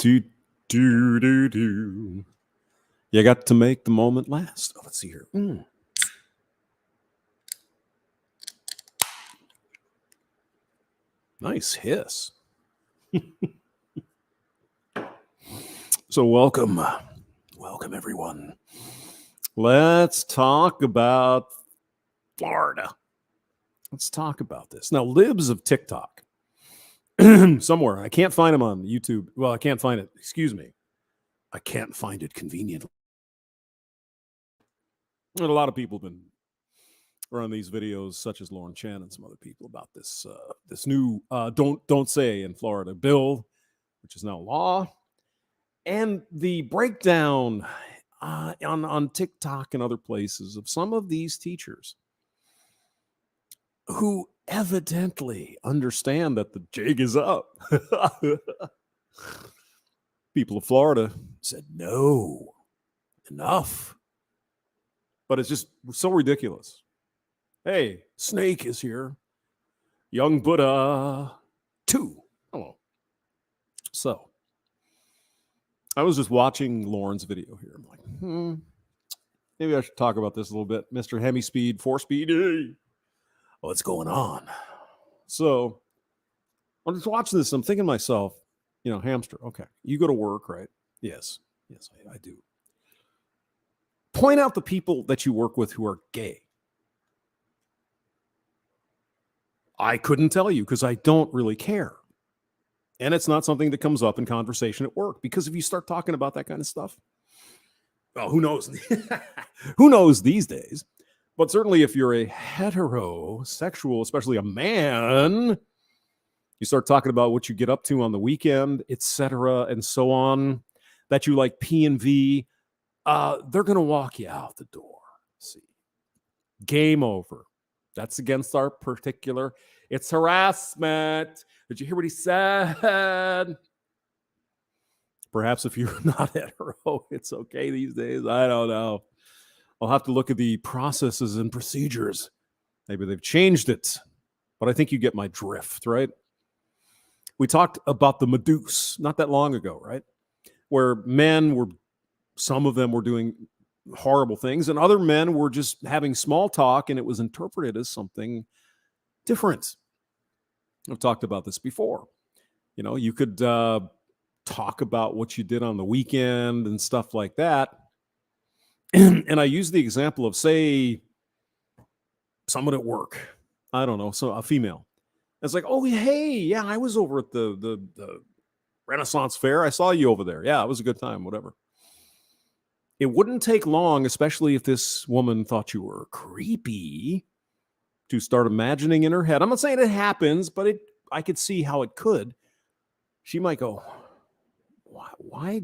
Do, do, do, do. You got to make the moment last. Oh, let's see here. Nice hiss. So welcome everyone. Let's talk about Florida. Let's talk about this. Now, libs of TikTok. Somewhere. I can't find them on YouTube. Well, I can't find it. Excuse me. I can't find it conveniently. And a lot of people have been around these videos, such as Lauren Chan and some other people, about this this new don't say in Florida bill, which is now law, and the breakdown on TikTok and other places of some of these teachers who evidently understand that the jig is up. People of Florida said, no, enough. But it's just so ridiculous. Hey, Snake is here. Young Buddha 2. Hello. So, I was just watching Lauren's video here. I'm like, maybe I should talk about this a little bit. Mr. Hemi Speed, 4-speed. Hey. What's going on? So, I'm just watching this. I'm thinking to myself, hamster. Okay, you go to work, right? Yes, I do. Point out the people that you work with who are gay. I couldn't tell you because I don't really care. And it's not something that comes up in conversation at work, because if you start talking about that kind of stuff, well, who knows? Who knows these days? But certainly if you're a heterosexual, especially a man, you start talking about what you get up to on the weekend, etc., and so on, that you like P and V, they're going to walk you out the door. See, game over. That's against our particular. It's harassment. Did you hear what he said? Perhaps if you're not hetero, it's okay these days. I don't know. I'll have to look at the processes and procedures. Maybe they've changed it. But I think you get my drift, right? We talked about the Medusa not that long ago, right? Where some of them were doing horrible things, and other men were just having small talk, and it was interpreted as something different. I've talked about this before. You could talk about what you did on the weekend and stuff like that. And I use the example of, say, someone at work. I don't know, so a female. It's like, oh, hey, yeah, I was over at the Renaissance Fair. I saw you over there. Yeah, it was a good time, whatever. It wouldn't take long, especially if this woman thought you were creepy, to start imagining in her head. I'm not saying it happens, but I could see how it could. She might go, why?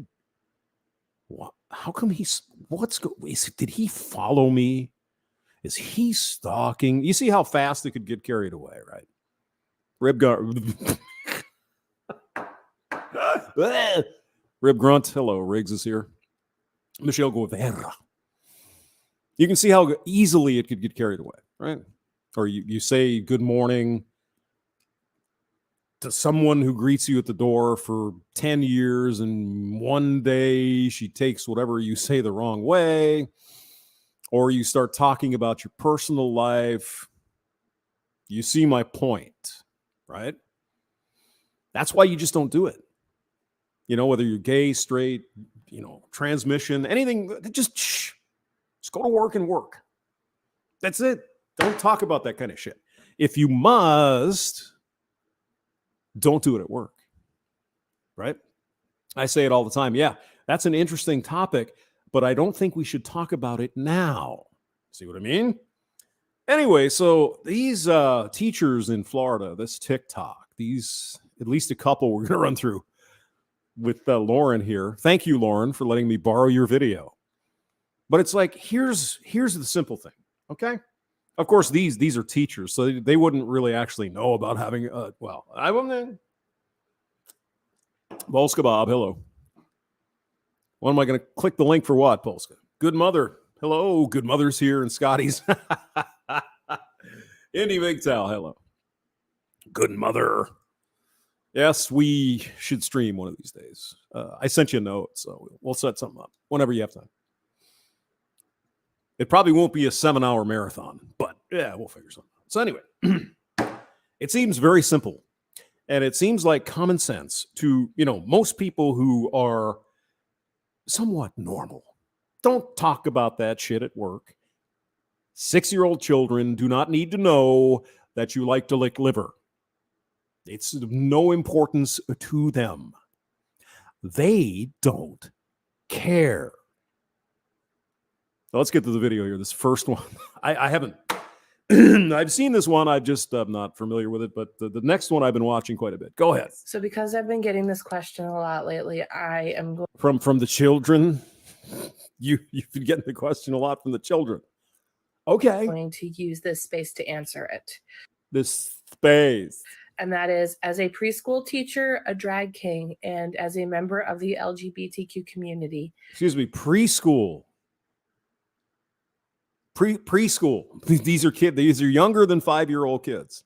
How come did he follow me? Is he stalking? You see how fast it could get carried away, right? Rib grunt. Hello, Riggs is here. Michelle Guevara. You can see how easily it could get carried away, right? Or you say good morning to someone who greets you at the door for 10 years, and one day she takes whatever you say the wrong way, or you start talking about your personal life. You see my point, right? That's why you just don't do it. Whether you're gay, straight, transmission, anything, just go to work and work. That's it. Don't talk about that kind of shit. If you must, don't do it at work, right? I say it all the time. Yeah, that's an interesting topic, but I don't think we should talk about it now. See what I mean? Anyway, so these teachers in Florida, this TikTok, at least a couple we're going to run through with Lauren here. Thank you, Lauren, for letting me borrow your video. But it's like, here's the simple thing, okay? Of course, these are teachers, so they wouldn't really actually know about having, I wouldn't. Polska Bob, hello. What am I going to click the link for what, Polska? Good Mother. Hello, Good Mother's here and Scotty's. Indy MGTOW, hello. Good Mother. Yes, we should stream one of these days. I sent you a note, so we'll set something up whenever you have time. It probably won't be a 7-hour marathon, but yeah, we'll figure something out. So anyway, it seems very simple, and it seems like common sense to, most people who are somewhat normal. Don't talk about that shit at work. 6-year-old children do not need to know that you like to lick liver. It's of no importance to them. They don't care. So let's get to the video here. This first one, I haven't, I've seen this one. I'm not familiar with it, but the next one I've been watching quite a bit. Go ahead. So because I've been getting this question a lot lately, I am going From the children. You've been getting the question a lot from the children. Okay. to use this space to answer it. This space. And that is, as a preschool teacher, a drag king, and as a member of the LGBTQ community. Excuse me, preschool. Preschool. These are younger than 5-year-old kids.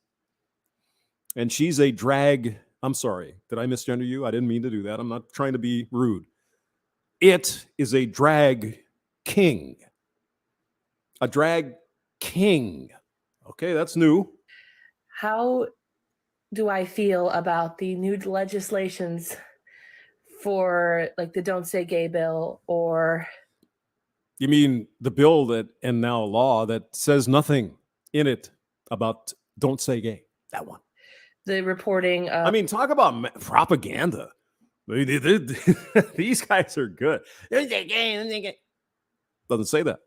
And she's a drag. I'm sorry. Did I misgender you? I didn't mean to do that. I'm not trying to be rude. It is a drag king. A drag king. Okay, that's new. How do I feel about the new legislations for like the Don't Say Gay bill? Or you mean the bill that, and now law, that says nothing in it about don't say gay? That one. The reporting of, I mean, talk about propaganda. These guys are good. Don't say gay, don't say gay. Doesn't say that.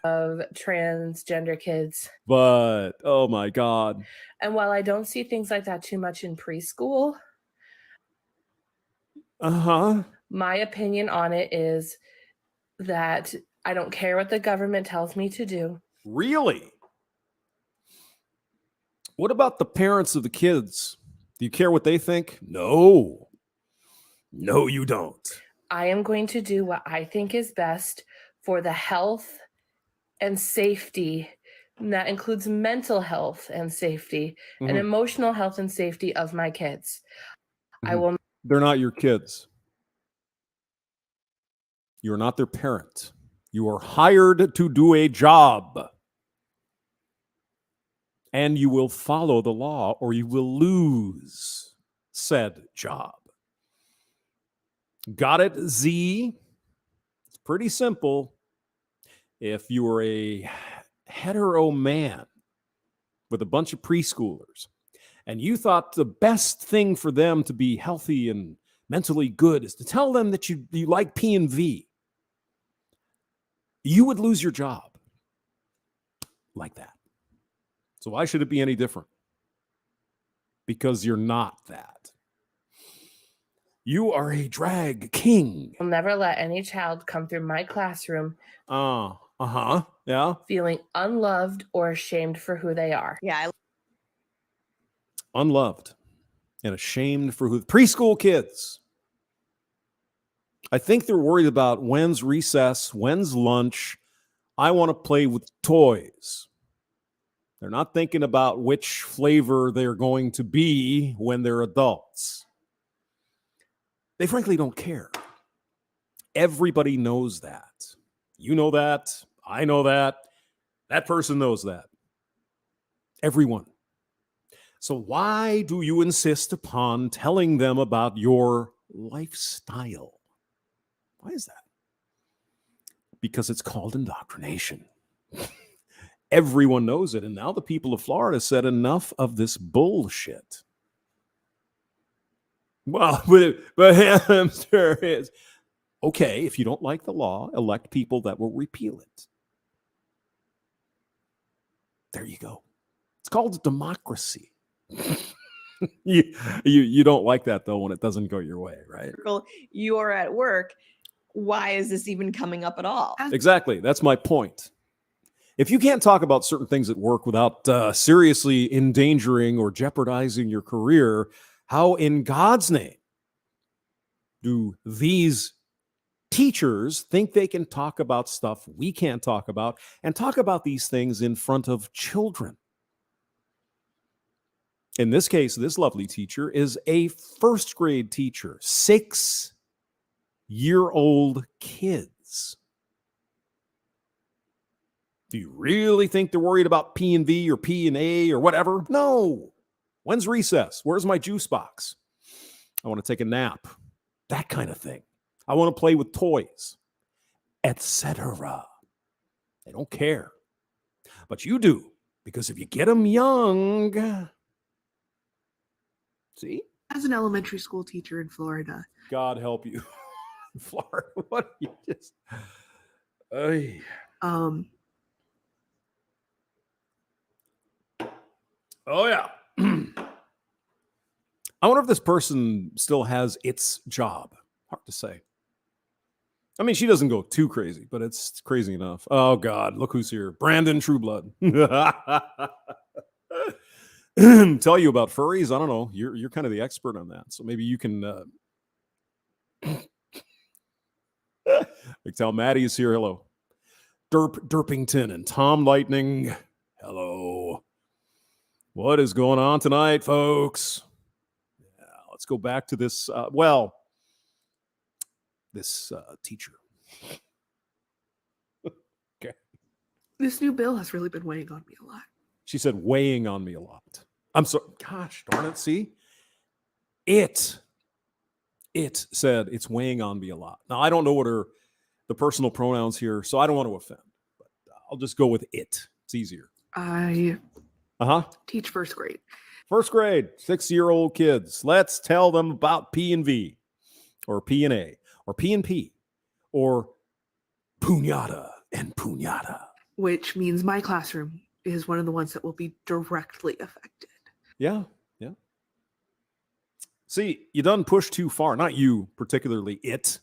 of transgender kids. But oh my God. And while I don't see things like that too much in preschool, my opinion on it is that I don't care what the government tells me to do. Really? What about the parents of the kids? Do you care what they think? No. No, you don't. I am going to do what I think is best for the health and safety, and that includes mental health and safety, and emotional health and safety of my kids. I will. They're not your kids. You're not their parent. You are hired to do a job. And you will follow the law or you will lose said job. Got it, Z? It's pretty simple. If you were a hetero man with a bunch of preschoolers and you thought the best thing for them to be healthy and mentally good is to tell them that you like P and V, you would lose your job like that. So why should it be any different? Because you're not that. You are a drag king. I'll never let any child come through my classroom yeah, feeling unloved or ashamed for who they are. Yeah. Unloved and ashamed for who. Preschool kids. I think they're worried about when's recess, when's lunch. I want to play with toys. They're not thinking about which flavor they're going to be when they're adults. They frankly don't care. Everybody knows that. You know that. I know that. That person knows that. Everyone. So why do you insist upon telling them about your lifestyle? Why is that? Because it's called indoctrination. Everyone knows it. And now the people of Florida said enough of this bullshit. Well, but hamster is okay. If you don't like the law, elect people that will repeal it. There you go. It's called democracy. You don't like that though when it doesn't go your way, right? You are at work. Why is this even coming up at all? Exactly. That's my point. If you can't talk about certain things at work without seriously endangering or jeopardizing your career, how in God's name do these teachers think they can talk about stuff we can't talk about and talk about these things in front of children? In this case, this lovely teacher is a first grade teacher, 6-year-old kids. Do you really think they're worried about P and V or P and A or whatever? No. When's recess? Where's my juice box? I want to take a nap. That kind of thing. I want to play with toys, etc. They don't care. But you do, because if you get them young, see? As an elementary school teacher in Florida. God help you. Florida, what you just... Ay. Oh, yeah. I wonder if this person still has its job. Hard to say. I mean, she doesn't go too crazy, but it's crazy enough. Oh, God, look who's here. Brandon Trueblood. Tell you about furries. I don't know. You're kind of the expert on that. So maybe you can... tell Maddie is here. Hello. Derpington and Tom Lightning. Hello. What is going on tonight, folks? Yeah, let's go back to this. This teacher. Okay. This new bill has really been weighing on me a lot. She said weighing on me a lot. I'm sorry. Gosh darn it. See? It said it's weighing on me a lot. Now, I don't know what the personal pronouns here, so I don't want to offend. But I'll just go with it. It's easier. I teach first grade. First grade, 6-year-old kids. Let's tell them about P and V, or P and A, or P and P, or puñada and puñada. Which means my classroom is one of the ones that will be directly affected. Yeah. See, you done pushed too far. Not you, particularly it.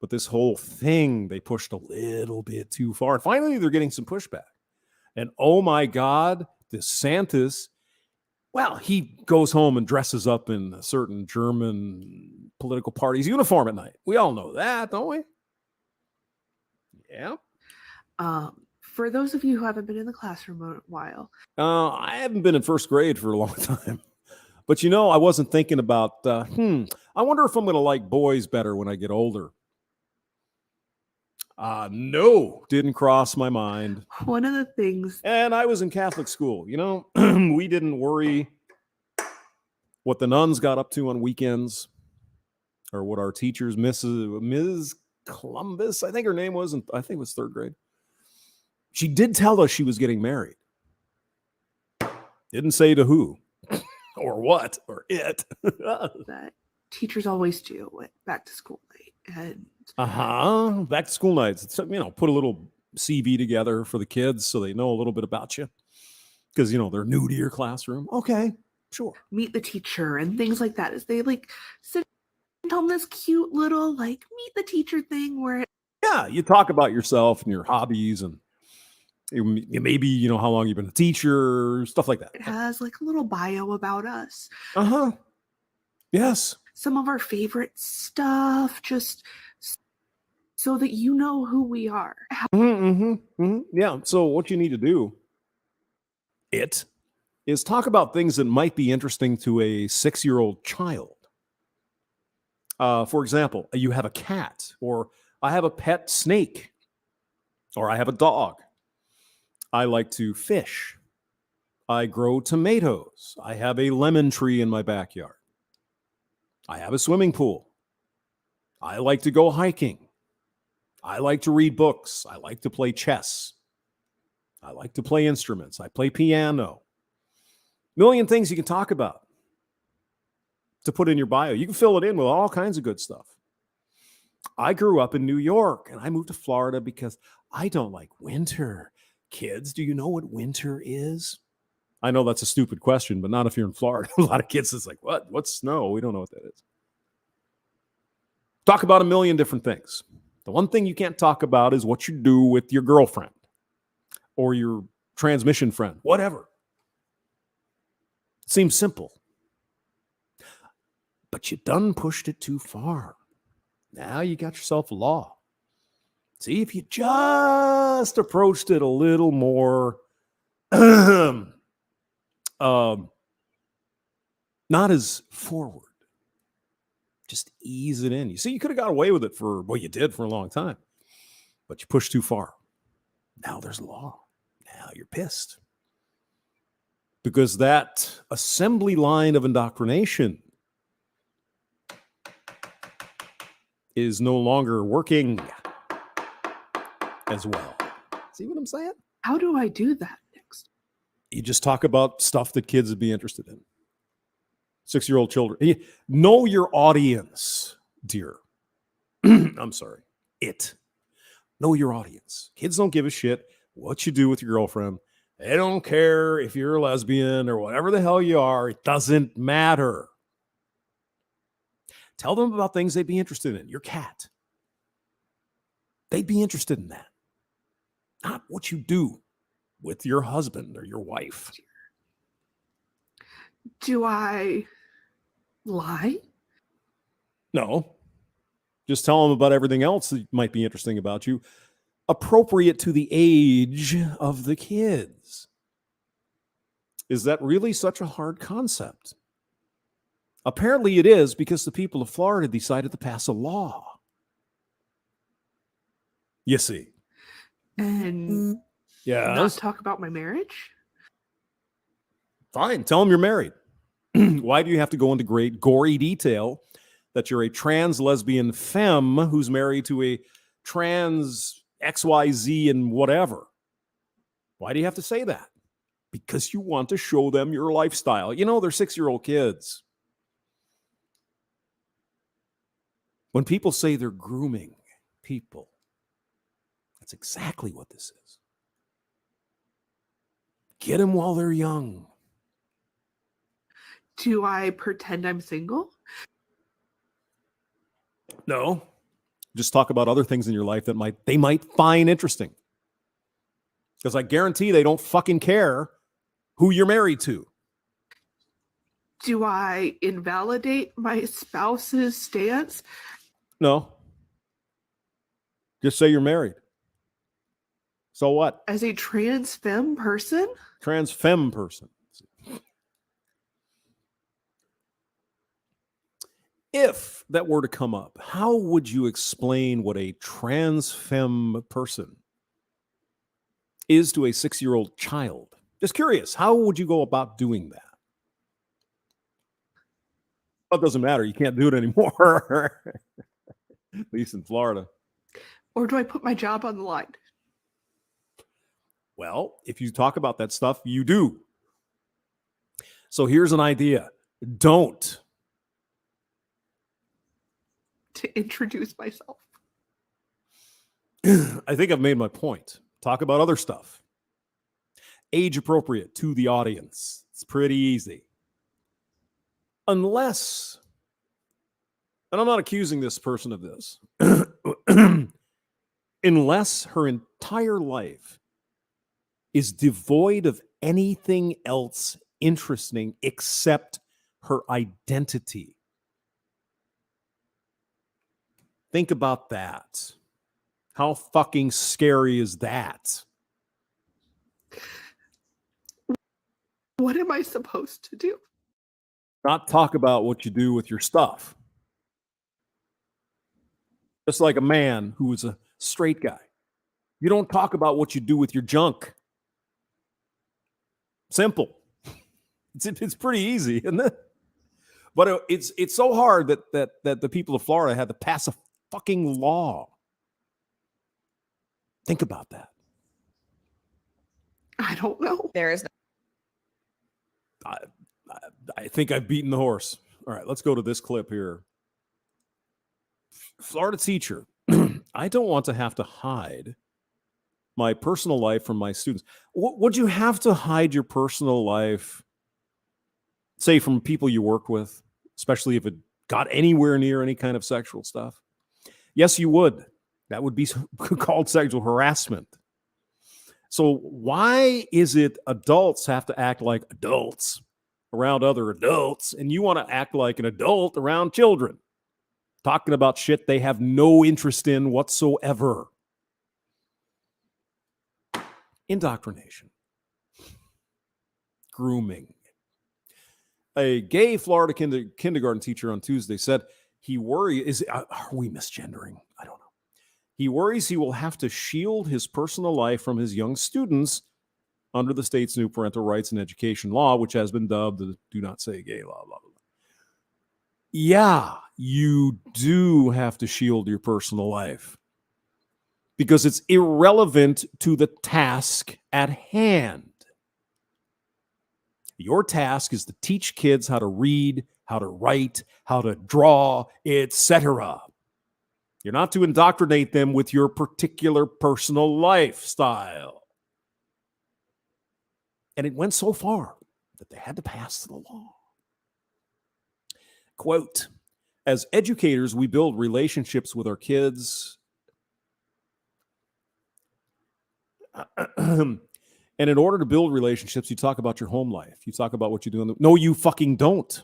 But this whole thing, they pushed a little bit too far. And finally, they're getting some pushback. And oh my God, DeSantis, well, he goes home and dresses up in a certain German political party's uniform at night. We all know that, don't we? Yeah. For those of you who haven't been in the classroom a while. I haven't been in first grade for a long time. But I wasn't thinking about, I wonder if I'm going to like boys better when I get older. No, didn't cross my mind. One of the things. And I was in Catholic school, we didn't worry what the nuns got up to on weekends or what our teachers, Ms. Columbus, I think her name was, and I think it was third grade. She did tell us she was getting married. Didn't say to who or what or it. That teachers always do at back to school night. And back to school nights. It's, put a little CV together for the kids so they know a little bit about you because they're new to your classroom. Okay, sure. Meet the teacher and things like that. As they sit on this cute little meet the teacher thing where you talk about yourself and your hobbies and maybe how long you've been a teacher, stuff like that. It has a little bio about us. Yes. Some of our favorite stuff, just so that you know who we are. Yeah. So what you need to do is talk about things that might be interesting to a 6-year-old child. For example, you have a cat, or I have a pet snake, or I have a dog. I like to fish. I grow tomatoes. I have a lemon tree in my backyard. I have a swimming pool. I like to go hiking. I like to read books. I like to play chess. I like to play instruments. I play piano. Million things you can talk about to put in your bio. You can fill it in with all kinds of good stuff. I grew up in New York and I moved to Florida because I don't like winter. Kids, do you know what winter is? I know that's a stupid question, but not if you're in Florida. A lot of kids is like, what? What's snow? We don't know what that is. Talk about a million different things. The one thing you can't talk about is what you do with your girlfriend or your transmission friend, whatever. Seems simple. But you done pushed it too far. Now you got yourself a law. See, if you just approached it a little more not as forward. Just ease it in. You see, you could have got away with it you did for a long time, but you pushed too far. Now there's law. Now you're pissed. Because that assembly line of indoctrination is no longer working as well. See what I'm saying? How do I do that next? You just talk about stuff that kids would be interested in. 6-year-old children. Know your audience, dear. I'm sorry. Know your audience. Kids don't give a shit what you do with your girlfriend. They don't care if you're a lesbian or whatever the hell you are. It doesn't matter. Tell them about things they'd be interested in. Your cat. They'd be interested in that. Not what you do with your husband or your wife. Do I lie? No. Just tell them about everything else that might be interesting about you, appropriate to the age of the kids. Is that really such a hard concept? Apparently it is, because the people of Florida decided to pass a law. You see. And Yeah. not talk about my marriage? Fine. Tell them you're married. Why do you have to go into great gory detail that you're a trans lesbian femme who's married to a trans XYZ and whatever? Why do you have to say that? Because you want to show them your lifestyle. You know, they're 6-year-old kids. When people say they're grooming people, that's exactly what this is. Get them while they're young. Do I pretend I'm single? No. Just talk about other things in your life that they might find interesting. Because I guarantee they don't fucking care who you're married to. Do I invalidate my spouse's stance? No. Just say you're married. So what? As a trans femme person? Trans femme person. If that were to come up, how would you explain what a trans femme person is to a 6-year-old child? Just curious, how would you go about doing that? Well, it doesn't matter. You can't do it anymore. At least in Florida. Or do I put my job on the line? Well, if you talk about that stuff, you do. So here's an idea. Don't. To introduce myself. I think I've made my point. Talk about other stuff. Age appropriate to the audience. It's pretty easy. Unless, and I'm not accusing this person of this, unless her entire life is devoid of anything else interesting except her identity. Think about that. How fucking scary is that? What am I supposed to do? Not talk about what you do with your stuff. Just like a man who is a straight guy. You don't talk about what you do with your junk. Simple. It's pretty easy, isn't it? But it's so hard that the people of Florida had to pass a fucking law. Think about that. I don't know. There is I think I've beaten the horse. All right, let's go to this clip here. Florida teacher. I don't want to have to hide my personal life from my students. Would you have to hide your personal life, say, from people you work with, especially if it got anywhere near any kind of sexual stuff? Yes, you would. That would be called sexual harassment. So why is it adults have to act like adults around other adults, and you want to act like an adult around children, talking about shit they have no interest in whatsoever? Indoctrination. Grooming. A gay Florida kindergarten teacher on Tuesday said he worries, are we misgendering? I don't know. He worries he will have to shield his personal life from his young students under the state's new parental rights and education law, which has been dubbed the Do Not Say Gay law, blah, blah, blah. Yeah, you do have to shield your personal life because it's irrelevant to the task at hand. Your task is to teach kids how to read, how to write, how to draw, etc. You're not to indoctrinate them with your particular personal lifestyle. And it went so far that they had to pass the law. Quote, as educators, we build relationships with our kids. And in order to build relationships, you talk about your home life. You talk about what you do. No, you fucking don't.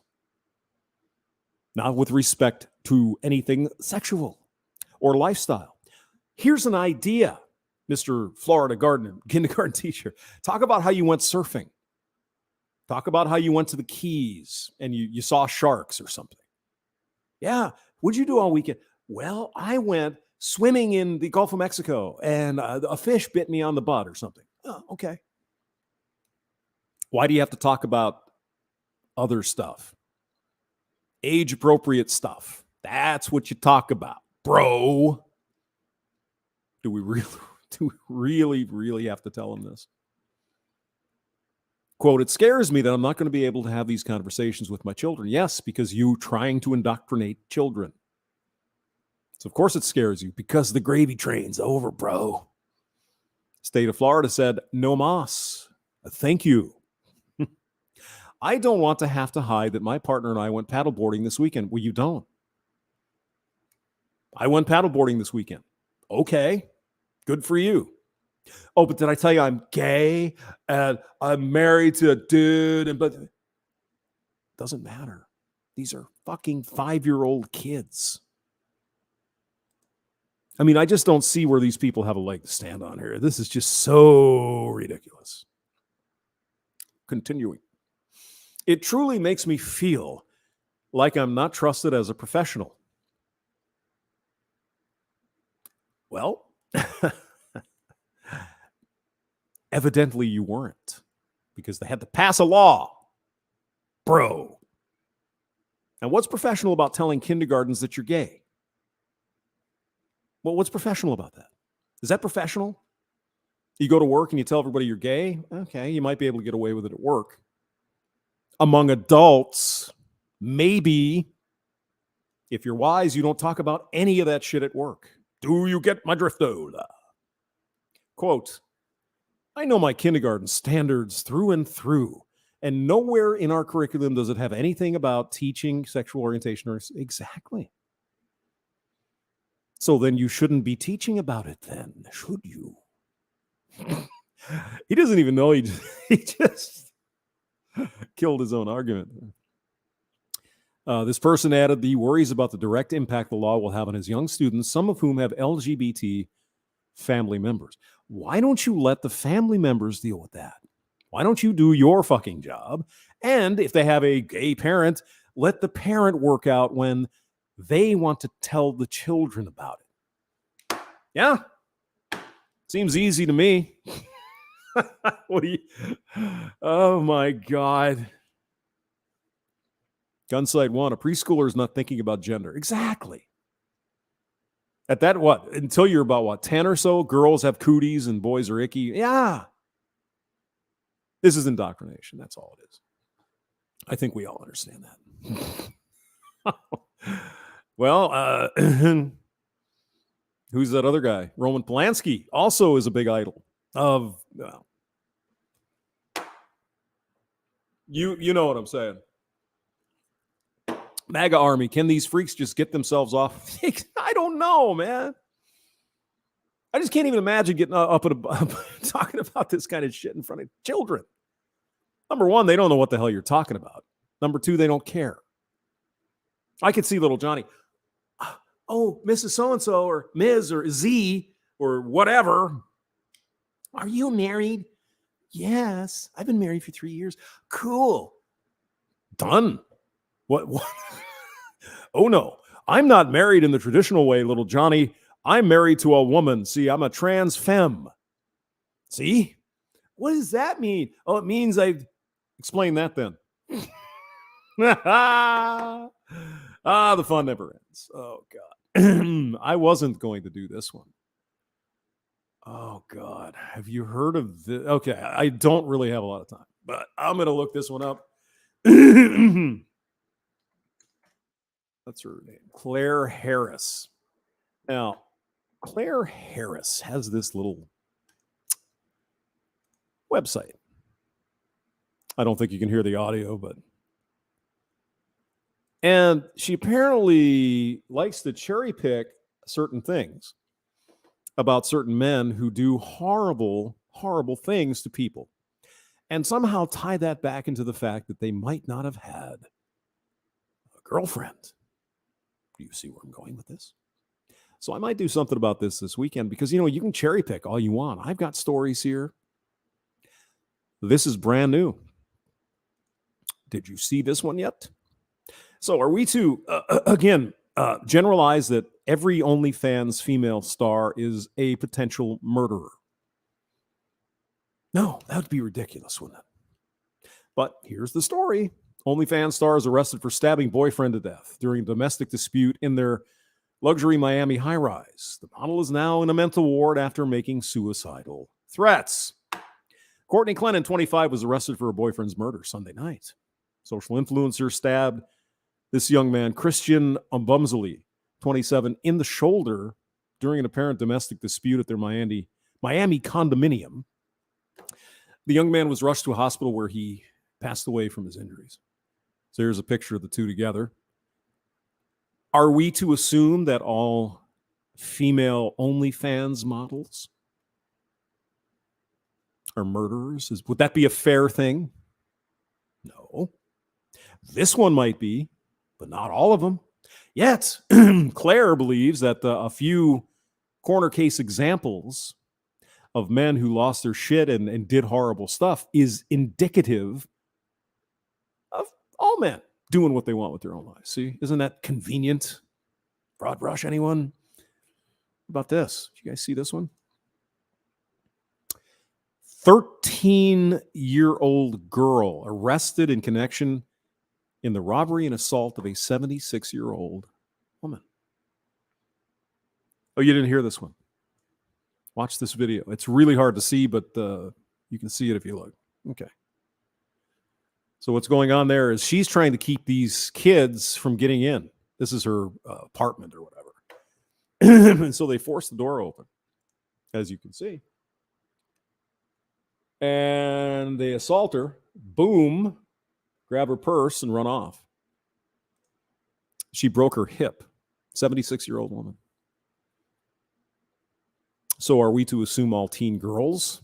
Not with respect to anything sexual or lifestyle. Here's an idea, Mr. Florida kindergarten teacher. Talk about how you went surfing. Talk about how you went to the Keys and you saw sharks or something. Yeah. What'd you do all weekend? Well, I went swimming in the Gulf of Mexico and a fish bit me on the butt or something. Oh, okay. Why do you have to talk about other stuff? Age-appropriate stuff. That's what you talk about, bro. Do we really have to tell them this? Quote, it scares me that I'm not going to be able to have these conversations with my children. Yes, because you're trying to indoctrinate children. So of course it scares you because the gravy train's over, bro. State of Florida said, no mas. Thank you. I don't want to have to hide that my partner and I went paddleboarding this weekend. Well, you don't. I went paddleboarding this weekend. Okay. Good for you. Oh, but did I tell you I'm gay and I'm married to a dude? But it doesn't matter. These are fucking 5-year-old kids. I mean, I just don't see where these people have a leg to stand on here. This is just so ridiculous. Continuing. It truly makes me feel like I'm not trusted as a professional. Well, evidently you weren't, because they had to pass a law, bro. And what's professional about telling kindergartens that you're gay? Well, what's professional about that? Is that professional? You go to work and you tell everybody you're gay? Okay, you might be able to get away with it at work. Among adults, maybe. If you're wise, you don't talk about any of that shit at work. Do you get my drift, though? Quote, I know my kindergarten standards through and through, and nowhere in our curriculum does it have anything about teaching sexual orientation or exactly. So then you shouldn't be teaching about it then, should you? He doesn't even know. He just killed his own argument. This person added the worries about the direct impact the law will have on his young students, some of whom have LGBT family members. Why don't you let the family members deal with that? Why don't you do your fucking job? And if they have a gay parent, let the parent work out when they want to tell the children about it. Yeah. Seems easy to me. What do you? Oh my God. Gunsight 1, a preschooler is not thinking about gender. Exactly. At that, what? Until you're about, what, 10 or so, girls have cooties and boys are icky. Yeah. This is indoctrination. That's all it is. I think we all understand that. Well, who's that other guy? Roman Polanski also is a big idol of, you know what I'm saying. MAGA army, can these freaks just get themselves off? I don't know, man. I just can't even imagine getting up talking about this kind of shit in front of children. Number one, they don't know what the hell you're talking about. Number two, they don't care. I could see little Johnny. Oh, Mrs. So-and-so or Ms. or Z or whatever. Are you married? Yes, I've been married for 3 years. Cool. Done. What? Oh, no. I'm not married in the traditional way, little Johnny. I'm married to a woman. See, I'm a trans femme. See? What does that mean? Oh, it means I've explained that then. The fun never ends. Oh, God. I wasn't going to do this one. Oh, God. Have you heard of this? Okay, I don't really have a lot of time, but I'm going to look this one up. That's her name. Claire Harris. Now, Claire Harris has this little website. I don't think you can hear the audio, but. And she apparently likes to cherry pick certain things about certain men who do horrible, horrible things to people and somehow tie that back into the fact that they might not have had a girlfriend. Do you see where I'm going with this? So I might do something about this weekend because, you can cherry pick all you want. I've got stories here. This is brand new. Did you see this one yet? So are we to, again, generalize that every OnlyFans female star is a potential murderer? No, that would be ridiculous, wouldn't it? But here's the story. OnlyFans star is arrested for stabbing boyfriend to death during a domestic dispute in their luxury Miami high-rise. The model is now in a mental ward after making suicidal threats. Courtney Clennon, 25, was arrested for her boyfriend's murder Sunday night. Social influencer stabbed this young man, Christian Umbumzali, 27, in the shoulder during an apparent domestic dispute at their Miami condominium. The young man was rushed to a hospital where he passed away from his injuries. So here's a picture of the two together. Are we to assume that all female OnlyFans models are murderers? Would that be a fair thing? No. This one might be, but not all of them. Yet, Claire believes that a few corner case examples of men who lost their shit and did horrible stuff is indicative of all men doing what they want with their own lives. See, isn't that convenient? Broad brush, anyone? How about this? Did you guys see this one? 13-year-old girl arrested in connection in the robbery and assault of a 76-year-old woman. Oh, you didn't hear this one? Watch this video. It's really hard to see, but you can see it if you look. Okay. So what's going on there is she's trying to keep these kids from getting in. This is her apartment or whatever. And so they force the door open, as you can see. And they assault her. Boom. Grab her purse and run off. She broke her hip. 76-year-old woman. So are we to assume all teen girls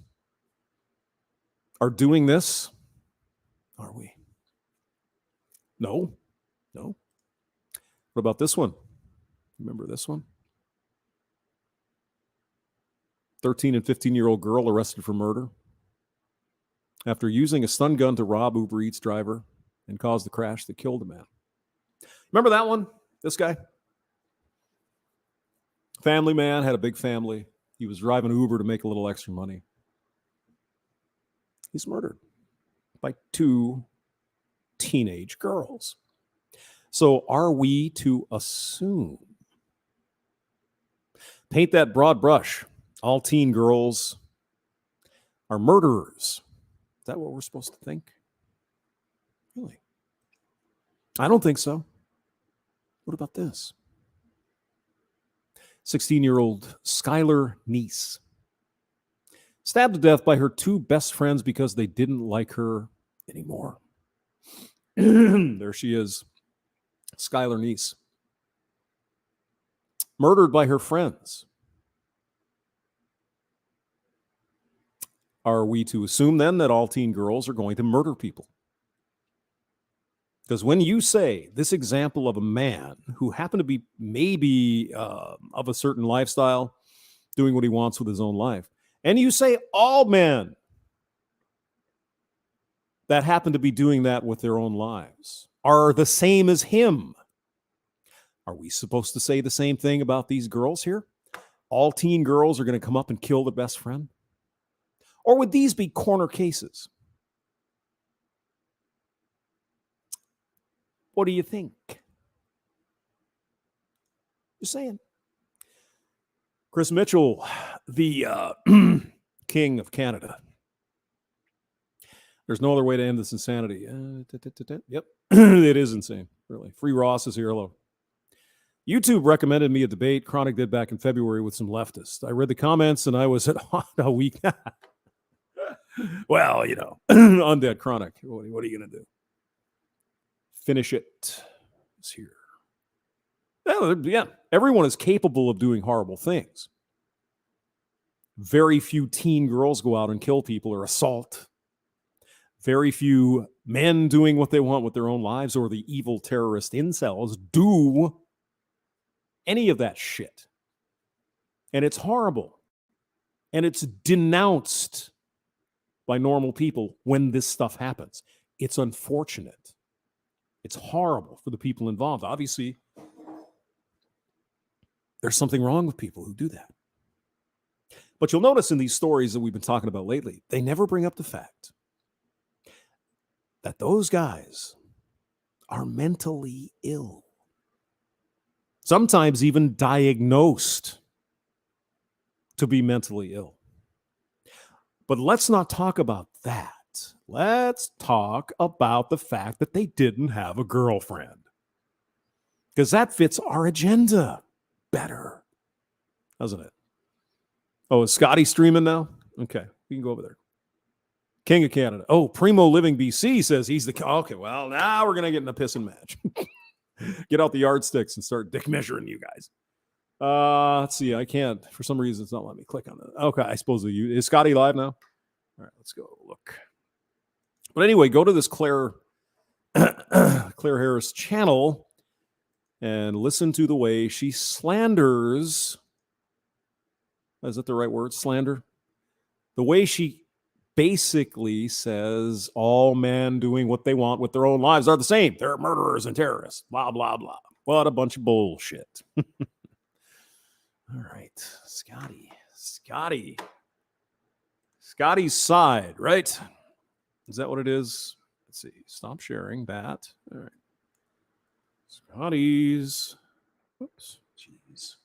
are doing this? Are we? No. What about this one? Remember this one? 13 and 15-year-old girl arrested for murder after using a stun gun to rob Uber Eats driver and cause the crash that killed a man. Remember that one? This guy? Family man, had a big family. He was driving Uber to make a little extra money. He's murdered by two teenage girls. So are we to assume? Paint that broad brush. All teen girls are murderers. Is that what we're supposed to think? Really? I don't think so. What about this? 16-year-old Skylar Neese, stabbed to death by her two best friends because they didn't like her anymore. There she is, Skylar Neese, murdered by her friends. Are we to assume then that all teen girls are going to murder people? Because when you say this example of a man who happened to be maybe of a certain lifestyle, doing what he wants with his own life, and you say all men that happen to be doing that with their own lives are the same as him. Are we supposed to say the same thing about these girls here? All teen girls are going to come up and kill their best friend? Or would these be corner cases? What do you think? Just saying. Chris Mitchell, the king of Canada. There's no other way to end this insanity. Yep, it is insane, really. Free Ross is here. Hello. YouTube recommended me a debate Chronic did back in February with some leftists. I read the comments and I was at a week. Well, you know, Undead Chronic. What are you going to do? Finish it. It's here. Yeah, everyone is capable of doing horrible things. Very few teen girls go out and kill people or assault. Very few men doing what they want with their own lives or the evil terrorist incels do any of that shit. And it's horrible. And it's denounced by normal people when this stuff happens. It's unfortunate. It's horrible for the people involved. Obviously, there's something wrong with people who do that. But you'll notice in these stories that we've been talking about lately, they never bring up the fact that those guys are mentally ill. Sometimes even diagnosed to be mentally ill. But let's not talk about that. Let's talk about the fact that they didn't have a girlfriend. Because that fits our agenda better, doesn't it? Oh, is Scotty streaming now? Okay, we can go over there. King of Canada. Oh, Primo Living BC says he's the... Okay, well, now we're going to get in a pissing match. Get out the yardsticks and start dick measuring you guys. Let's see. I can't. For some reason, it's not letting me click on it. Okay, I suppose is Scotty live now? All right, let's go look. But anyway, go to this Claire Harris channel and listen to the way she slanders. Is that the right word? Slander? The way she basically says all men doing what they want with their own lives are the same. They're murderers and terrorists. Blah, blah, blah. What a bunch of bullshit. All right. Scotty's side, right? Is that what it is? Let's see. Stop sharing that. All right. Scotty's. Oops. Jeez.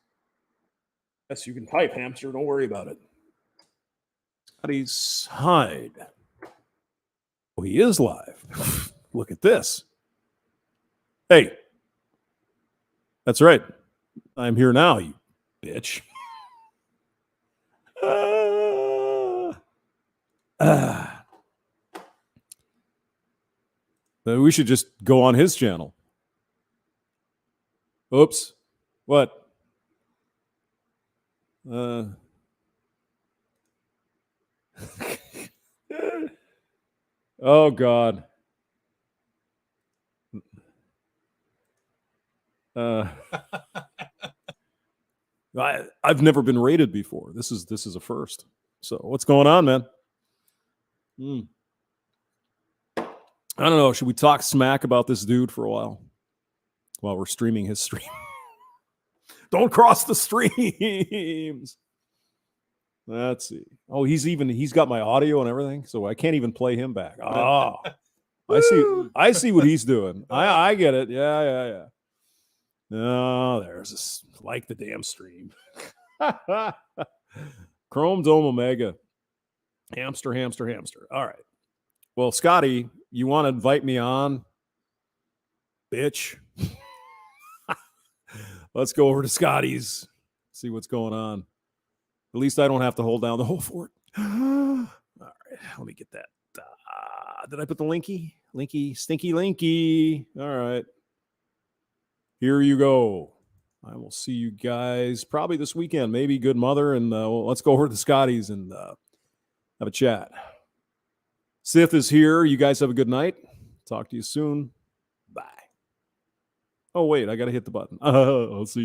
Yes, you can type, hamster. Don't worry about it. Scotty's side. Oh, he is live. Look at this. Hey. That's right. I'm here now, you bitch. We should just go on his channel. Oops. What? Oh, God. I've never been rated before. This is a first. So what's going on, man? I don't know. Should we talk smack about this dude for a while we're streaming his stream? Don't cross the streams. Let's see. Oh, he's got my audio and everything, so I can't even play him back. Oh, I see what he's doing. I get it. Yeah. Oh, there's this, like the damn stream. Chrome Dome Omega. Hamster. All right. Well, Scotty, you want to invite me on? Bitch. Let's go over to Scotty's. See what's going on. At least I don't have to hold down the whole fort. All right. Let me get that. Did I put the linky? Stinky linky. All right. Here you go. I will see you guys probably this weekend. Maybe Good Mother. And let's go over to Scotty's and have a chat. Sith is here. You guys have a good night. Talk to you soon. Bye. Oh, wait. I got to hit the button. I'll see you.